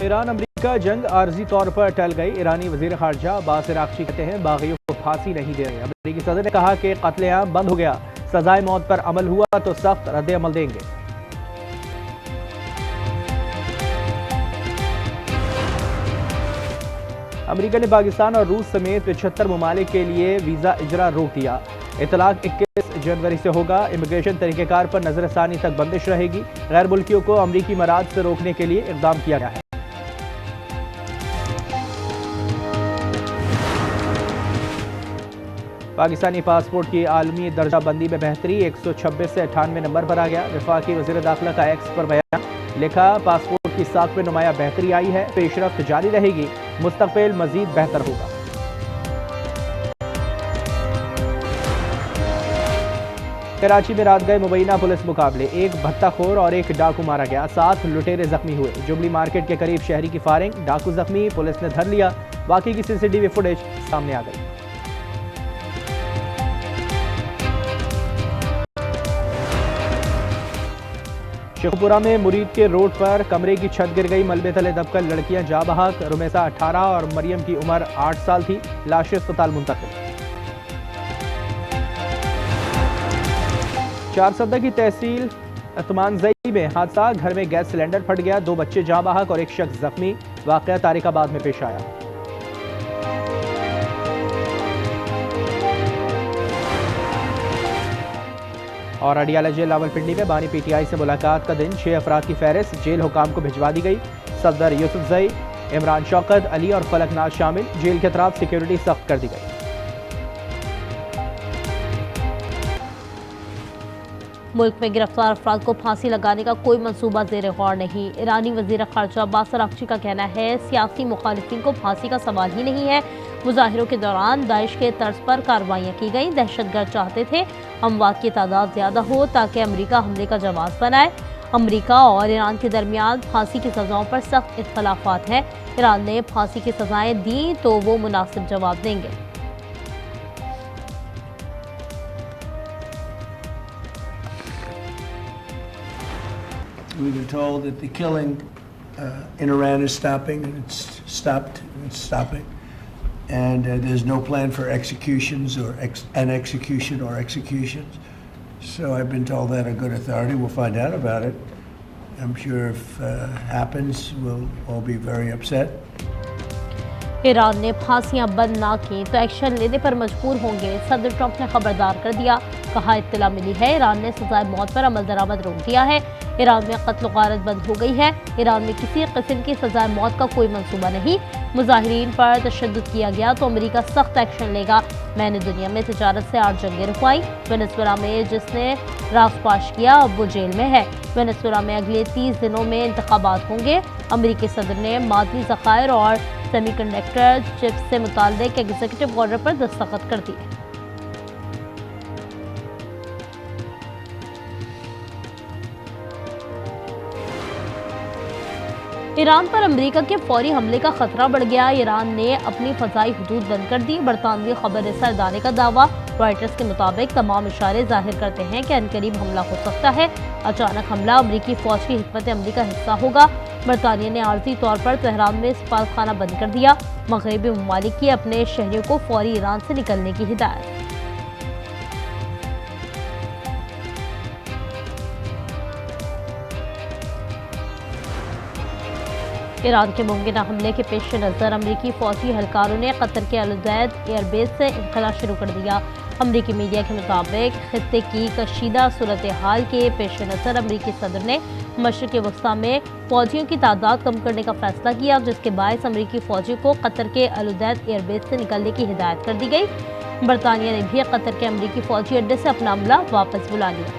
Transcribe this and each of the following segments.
Iran America जंग आर्जी तौर पर टल गई। ईरानी वजीर खारजा अब्बास अरागची कहते हैं बागियों को फांसी नहीं दे रहे। अमेरिकी सदर ने कहा कि कत्लेआम बंद हो गया, सजाए मौत पर अमल हुआ तो सख्त रद्द अमल देंगे। अमेरिका ने पाकिस्तान और रूस समेत 75 ममालिक के लिए वीजा इजरा रोक दिया। इतलाक 21 जनवरी से होगा। इमिग्रेशन तरीक़ेकार पर नजरसानी तक बंदिश रहेगी। गैर मुल्कियों को अमरीकी मराद से रोकने के लिए इक़दाम किया गया है। पाकिस्तानी पासपोर्ट की आलमी दर्जा बंदी में बेहतरी, 126 से 98 नंबर पर आ गया। वफाकी वज़ीर दाखिला का एक्स पर बयान, लिखा पासपोर्ट की साख में नुमाया बेहतरी आई है, पेशरफ्त जारी रहेगी, मुस्तक़बिल मजीद बेहतर होगा। कराची में रात गए मुबैना पुलिस मुकाबले, एक भत्ताखोर और एक डाकू मारा गया, 7 लुटेरे जख्मी हुए। जुबली मार्केट के करीब शहरी की फायरिंग, डाकू जख्मी, पुलिस ने धर लिया। वाकई की सीसीटीवी फुटेज सामने आ गई। शेखपुरा में मुरीद के रोड पर कमरे की छत गिर गई, मलबे तले दबकर लड़कियां जा बहक। रुमैसा 18 और मरियम की उम्र 8 साल थी, लाशें अस्पताल मुंतकिल। 4 की तहसील अतमानजई में हादसा, घर में गैस सिलेंडर फट गया, 2 बच्चे जा बहक और एक शख्स जख्मी। वाकया तारिकाबाद में पेश आया। और अडियाला जेल रावलपिंडी में बानी पीटीआई से मुलाकात का दिन, 6 अफराद की फहरिस्त जेल हुकाम को भिजवा दी गई। सफदर यूसुफजई, इमरान शौकत, अली और फलकनाज शामिल। जेल के अतराफ सिक्योरिटी सख्त कर दी गई। मुल्क में गिरफ्तार अफराद को फांसी लगाने का कोई मंसूबा ज़ेर गौर नहीं। ईरानी वज़ीर खारजा अब्बास अरागची का कहना है सियासी मुखालिफिन को फांसी का सवाल ही नहीं है। मुजाहिरों के दौरान दाइश के तर्ज पर कार्रवाइयाँ की गई। दहशतगर्द चाहते थे अमवात की तादाद ज़्यादा हो ताकि अमरीका हमले का जवाब बनाए। अमरीका और ईरान के दरमियान फांसी की सज़ाओं पर सख्त इख्तलाफात हैं। ईरान ने फांसी की सज़ाएँ दी तो वो मुनासिब जवाब देंगे। We've been told that the killing in Iran is stopping, and it's stopped, and it's stopping. And there's no plan for executions or an execution or executions. So I've been told that a good authority. We'll find out about it. I'm sure if it happens, we'll all be very upset. Iran ने फांसियां बंद ना की तो action लेने पर मजबूर होंगे, सदर ट्रंप ने खबरदार कर दिया। कहा इत्तला मिली है ईरान ने सजाए मौत पर अमल दरामद रोक दिया है। ईरान में कत्ल गारत बंद हो गई है। ईरान में किसी किस्म की सजाए मौत का कोई मंसूबा नहीं। मुजाहिरीन पर तशद्दुद किया गया तो अमेरिका सख्त एक्शन लेगा। मैंने दुनिया में तिजारत से 8 जंगें रुकवाई। वेनेजुएला में जिसने रासपाश किया अब वो जेल में है। वेनेजुएला में अगले 30 दिनों में इंतखाबात होंगे। अमेरिकी सदर ने मादनी ज़खायर और सेमीकंडक्टर चिप्स से मुताल्लिक एग्जीक्यूटिव ऑर्डर पर दस्तखत कर दिए। ईरान पर अमेरिका के फौरी हमले का खतरा बढ़ गया। ईरान ने अपनी फ़ज़ाई हदूद बंद कर दी। बरतानवी खबर रसा इदारे का दावा, रॉयटर्स के मुताबिक तमाम इशारे जाहिर करते हैं कि अनकरीब हमला हो सकता है। अचानक हमला अमेरिकी फ़ौज की हिकमत अमली का हिस्सा होगा। बरतानिया ने आर्जी तौर पर तेहरान में सफारतखाना बंद कर दिया। मगरबी ममालिक की अपने शहरियों को फौरी ईरान से निकलने की हिदायत। ईरान के मुमकिना हमले के पेश नज़र अमरीकी फौजी एहलकारों ने कतर के अल-उदैद एयरबेस से इनखला शुरू कर दिया। अमरीकी मीडिया के मुताबिक खित्ते की कशीदा सूरत हाल के पेश नज़र अमरीकी सदर ने मशरिक़ वस्ता में फौजियों की तादाद कम करने का फैसला किया, जिसके बायस अमरीकी फौजियों को कतर के अल-उदैद एयरबेस से निकलने की हिदायत कर दी गई। बरतानिया ने भी कतर के अमरीकी फौजी अड्डे से अपना अमला वापस बुला लिया।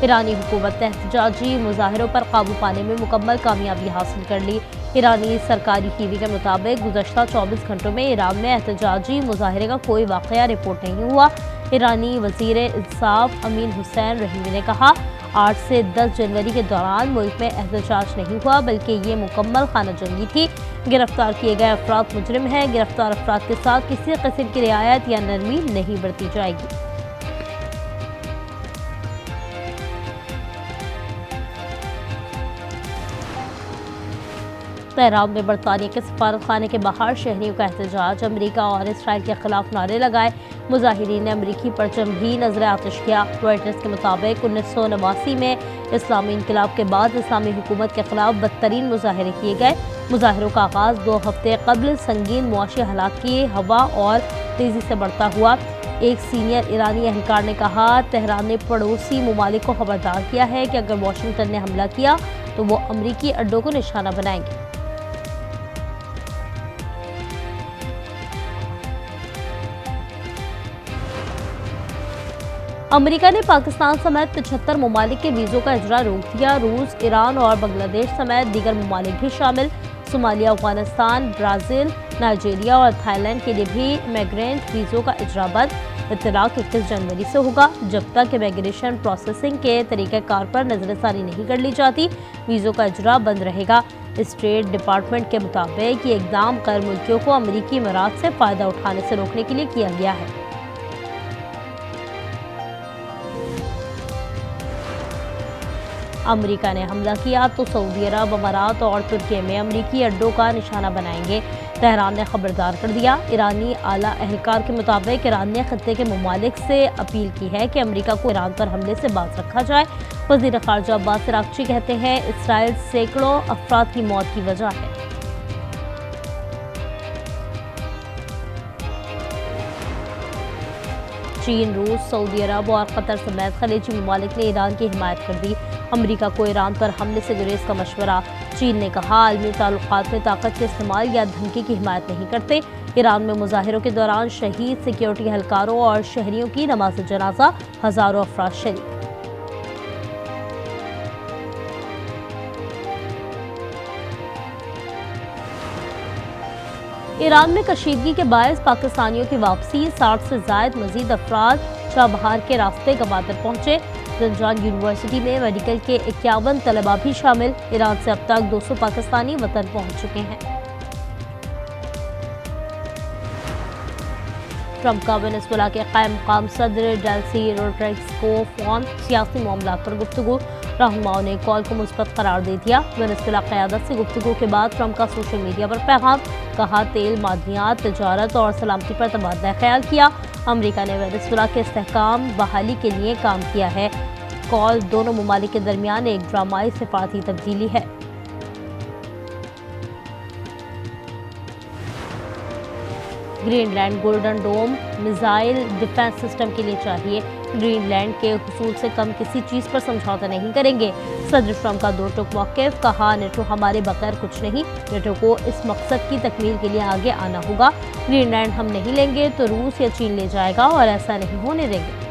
ईरानी हुकूमत ने एहतजाजी मुजाहिरों पर काबू पाने में मुकम्मल कामयाबी हासिल कर ली। ईरानी सरकारी टीवी के मुताबिक गुज़श्ता 24 घंटों में ईरान में एहतजाजी मुजाहिरे का कोई वाक़या रिपोर्ट नहीं हुआ। ईरानी वज़ीर इंसाफ अमीन हुसैन रहीमी ने कहा, 8 से 10 जनवरी के दौरान मुल्क में एहतजाज नहीं हुआ, बल्कि ये मुकम्मल खाना जंगी थी। गिरफ्तार किए गए अफराद मुजरिम हैं। गिरफ्तार अफराद के साथ किसी किस्म की रियायत या नरमी नहीं बरती जाएगी। तेहरान में बरतानिया के सफारत खाने के बाहर शहरियों का एहतजाज, अमेरिका और इसराइल के खिलाफ नारे लगाए। मुजाहिरीन ने अमेरिकी परचम भी नजर आतिश किया। रॉयटर्स के मुताबिक 1989 में इस्लामी इनकलाब के बाद इस्लामी हुकूमत के खिलाफ बदतरीन मुजाहरे किए गए। मुजाहरों का आगाज 2 हफ्ते कबल संगीन मुआशी हालात की हवा और तेजी से बढ़ता हुआ। एक सीनियर ईरानी एहलकार ने कहा, तेहरान ने पड़ोसी ममालिक को खबरदार किया है कि अगर वाशिंगटन ने हमला किया तो वो अमरीकी अड्डों को निशाना बनाएंगे। अमेरिका ने पाकिस्तान समेत 75 ममालिक के वीज़ों का इजरा रोक दिया। रूस, ईरान और बांग्लादेश समेत दीगर ममालिक भी शामिल। सोमालिया, अफगानिस्तान, ब्राज़ील, नाइजीरिया और थाईलैंड के लिए भी इमिग्रेंट वीज़ों का इजरा बंद। इत्तलाक 21 जनवरी से होगा। जब तक इमिग्रेशन प्रोसेसिंग के तरीक़ाकार पर नज़रसानी नहीं कर ली जाती, वीज़ों का इजरा बंद रहेगा। स्टेट डिपार्टमेंट के मुताबिक ये इक़दाम गैर मुल्कियों को अमरीकी इमारात से फ़ायदा उठाने से रोकने के लिए किया गया है। अमेरिका ने हमला किया तो सऊदी अरब, अमारात और तुर्की में अमरीकी अड्डों का निशाना बनाएंगे। तेहरान ने खबरदार कर दिया। ईरानी आला एहलकार के मुताबिक ईरान ने खत्ते के ममालिक से अपील की है कि अमेरिका को ईरान पर हमले से बाज रखा जाए। वज़ीर ख़ारजा अब्बास अराग़ची कहते हैं, इसराइल सैकड़ों अफराद की मौत की वजह है। चीन, रूस, सऊदी अरब और कतर समेत खलीजी ममालिक ने ईरान की हिमायत कर दी। अमेरिका को ईरान पर हमले से गुरेज का मशवरा। चीन ने कहा, आलमी ताल्लुकात में ताकत के इस्तेमाल या धमकी की हिमायत नहीं करते। ईरान में मुजाहिरों के दौरान शहीद सिक्योरिटी एहलकारों और शहरियों की नमाज जनाजा, हज़ारों अफराद शरीक। ईरान में कशीदगी के बायस पाकिस्तानियों की वापसी, 60 से ज़ायद मजीद अफराद चाबहार के रास्ते गवादर पहुंचे। जंजान यूनिवर्सिटी में मेडिकल के 51 तलबा भी शामिल। ईरान से अब तक 200 पाकिस्तानी वतन पहुंच चुके हैं। ट्रंप का वेनेजुएला के कायम मकाम सदर डेल्सी रोड्रिग्स को फोन, सियासी मामलात पर गुफ्तगू। रहनुमाओं ने कॉल को मुस्बत करार दे दिया। वेनेजुएला क़यादत से गुफ्तगू के बाद ट्रंप का सोशल मीडिया पर पैगाम, कहा तेल, मादनियात, तिजारत और सलामती पर तबादला ख्याल किया। अमेरिका ने वेनेजुएला के इस्तेहकाम बहाली के लिए काम किया है। कॉल दोनों ममालिक के दरमियान एक ड्रामाई सिफारती तब्दीली है। Greenland golden dome missile defence system के लिए चाहिए। ग्रीनलैंड के हुसूल से कम किसी चीज़ पर समझौता नहीं करेंगे। सदर ट्रंप का दो टुक मौक़िफ़, कहा नेटो हमारे बगैर कुछ नहीं। नेटो को इस मकसद की तकमील के लिए आगे आना होगा। ग्रीनलैंड हम नहीं लेंगे तो रूस या चीन ले जाएगा और ऐसा नहीं होने देंगे।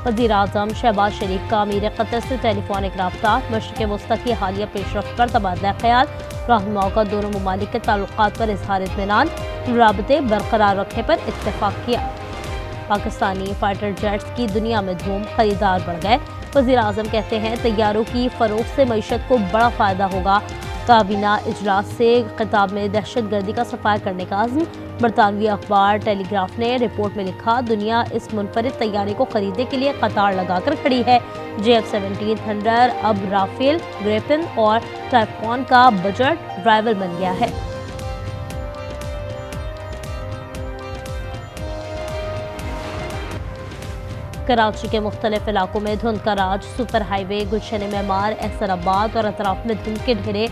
वज़ीर-ए-आज़म शहबाज शरीफ का अमीर कतर से टेलीफोनिक रब्ता, मशरिक़ वस्ता की हालिया पेशरफ्त पर तबादला ख्याल। रहनुमाओं का दोनों ममालिक के ताल्लुकात पर इजहार इत्मीनान, राबते बरकरार रखने पर इत्तेफाक किया। पाकिस्तानी फाइटर जेट्स की दुनिया में धूम, खरीदार बढ़ गए। वज़ीर-ए-आज़म कहते हैं, तैयारों की फ़रोख्त से मईशत को बड़ा फ़ायदा होगा। काबीना इजलास से खिताब में दहशतगर्दी का सफाया करने का अज़्म। बरतानवी अखबार टेलीग्राफ ने रिपोर्ट में लिखा, दुनिया इस मुनफरिद तैयारे को खरीदने के लिए कतार लगाकर खड़ी है। JF-17 थंडर अब राफेल, ग्रिफिन और टाइफॉन का बजट राइवल बन गया है। कराची के मुख्तलिफ इलाकों में धुंध का राज। सुपर हाईवे, गुलशन मेमार, एहसनाबाद और अतराफ में धुंध के ढेरे।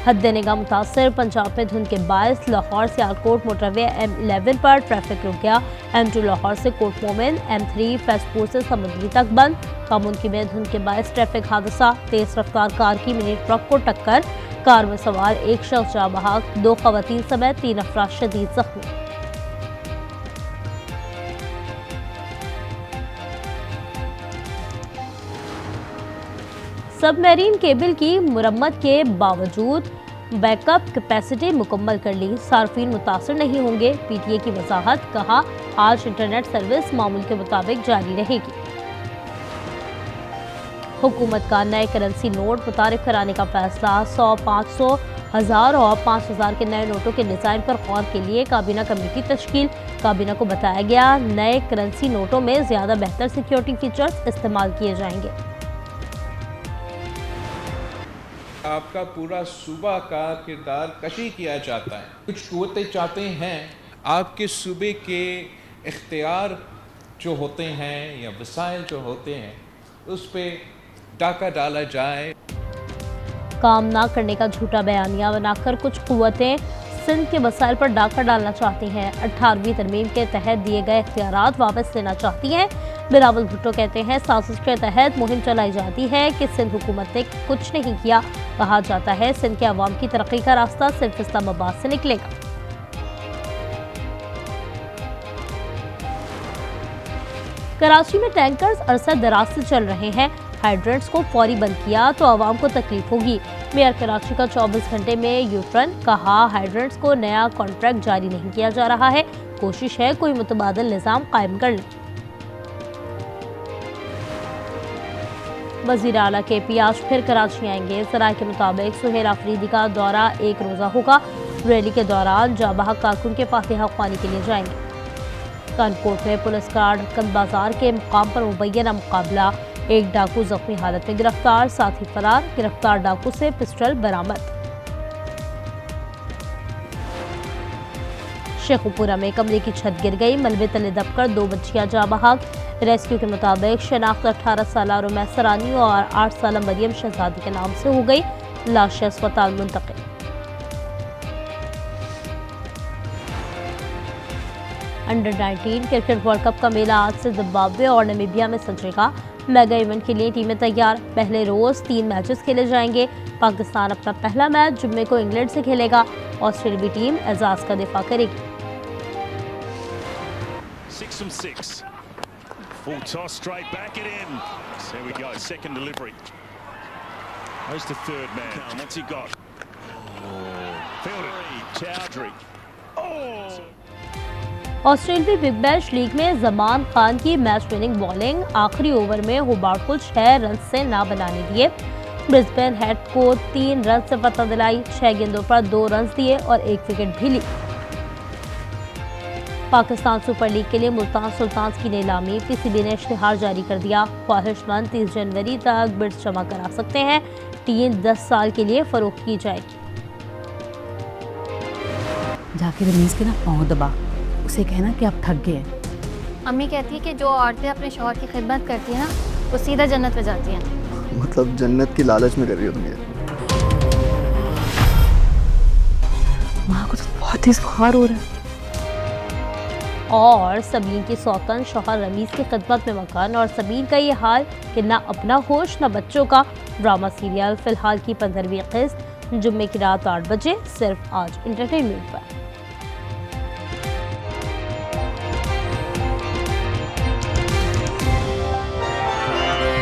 हद निगाह मुतासर। पंजाब में धुंध के बायस लाहौर सियालकोट मोटरवे M11 पर ट्रैफिक रुक गया। M2 लाहौर से कोट मोमिन, M3 फैजपुर से समुद्री तक बंद। कामुनकी में धुंध के बायस ट्रैफिक हादसा, तेज रफ्तार कार की मिनी ट्रक को टक्कर। कार में सवार एक शख्स जाँ बहक, 2 खवातीन समेत 3 अफराद शदीद जख्मी। सबमरीन केबल की मुरम्मत के बावजूद बैकअप कैपेसिटी मुकम्मल कर ली, सार्फिन मुतासर नहीं होंगे। PTA की वजाहत, कहा आज इंटरनेट सर्विस मामूल के मुताबिक जारी रहेगी। हुकूमत का नए करेंसी नोट मुतारिफ कराने का फैसला। 100, 500, 1000 और 5000 के नए नोटों के डिज़ाइन पर गौर के लिए काबीना कमेटी तश्कील। काबीना को बताया गया, नए करेंसी नोटों में ज़्यादा बेहतर सिक्योरिटी फीचर्स इस्तेमाल किए जाएंगे। आपका पूरा सूबा का किरदार कशी किया जाता है। कुछ कुव्वतें चाहते हैं आपके सूबे के इख्तियार जो होते हैं या वसाइल जो होते हैं उस पर डाका डाला जाए। काम ना करने का झूठा बयानिया बनाकर कुछ कुव्वतें सिंध के वसाइल पर डाका डालना चाहती हैं। 18वीं तरमीम के तहत दिए गए इख्तियारात वापस लेना चाहती हैं। बिलावल भुट्टो कहते हैं साजिश के तहत मुहिम चलाई जाती है कि सिंध हुकूमत ने कुछ नहीं किया। कहा जाता है सिंध के अवाम की तरक्की का रास्ता सिर्फ इस्लामाबाद से निकलेगा। कराची में टैंकर्स अरसा दराज से चल रहे हैं। हाइड्रेंट्स को फौरी बंद किया तो आवाम को तकलीफ होगी। मेयर कराची का 24 घंटे में यूटर्न। कहा हाइड्रेंट्स को नया कॉन्ट्रैक्ट जारी नहीं किया जा रहा है। कोशिश है कोई मुतबादल निज़ाम कायम कर ले। वज़ीर आला KP आज फिर कराची आएंगे। ज़राए के मुताबिक सुहेल आफरीदी का दौरा 1 रोज़ा होगा। रैली के दौरान जाबाह कारकुन के फातिहा ख्वानी के लिए जाएंगे। कानकोट में पुलिस गार्ड कंद बाजार के मुकाम पर मुबैना मुकाबला। एक डाकू जख्मी हालत में गिरफ्तार, साथी फरार। गिरफ्तार डाकू से पिस्टल बरामद। शेखुपुरा में कमरे की छत गिर गई। मलबे तले दबकर 2 बच्चियां जा बहाक। रेस्क्यू के मुताबिक शनाख्त 18 साल रुमैस सरानी और 8 साल मरियम शहजादी के नाम से हो गई। लाशें अस्पताल मुंतकिल। अंडर 19 क्रिकेट वर्ल्ड कप का मेला आज से जिम्बाब्वे और नामीबिया में सजेगा। मेगा इवेंट के लिए टीमें तैयार। पहले रोज 3 मैचेस खेले जाएंगे। पाकिस्तान अपना पहला मैच जुम्मे को इंग्लैंड से खेलेगा। ऑस्ट्रेलियाई टीम एजाज का दिफा करेगी। 6 from 6. Full toss straight back it in. There we go. Second delivery. Where's the third man? What's he got? Fielder. Chowdhury. Oh. ऑस्ट्रेलियाई बिग बैश लीग में जमान खान की मैच विनिंग बॉलिंग। आखिरी ओवर में होबार्ट को 6 run से ना बनाने दिए। ब्रिस्बेन हेड को 3 रन से फतह दिलाई। 6 गेंदों पर 2 रन दिए और 1 विकेट भी ली। पाकिस्तान सुपर लीग के लिए मुल्तान सुल्तान्स की नीलामी। PCB ने इश्तिहार जारी कर दिया। ख्वाहिशमंद 30 जनवरी तक बिड्स जमा करा सकते हैं। टीम 10 साल के लिए फरोख्त की जाएगी। जाके रमीज के ना पाँव दबा, उसे कहना कि आप थक गए। अम्मी कहती है कि जो औरतें अपने शौहर की खिदमत करती हैं ना वो सीधा जन्नत में जाती हैं। मतलब जन्नत की लालच में कर रही हो तुम ये? माँ को तो बहुत ही बुखार हो रहा है। और सबीन की सौतन शौहर रमीज की खिदमत में मकान और सबीन का ये हाल कि ना अपना होश ना बच्चों का। ड्रामा सीरियल फिलहाल की 15वीं किस्त जुम्मे की रात 8 बजे सिर्फ आज एंटरटेनमेंट पर।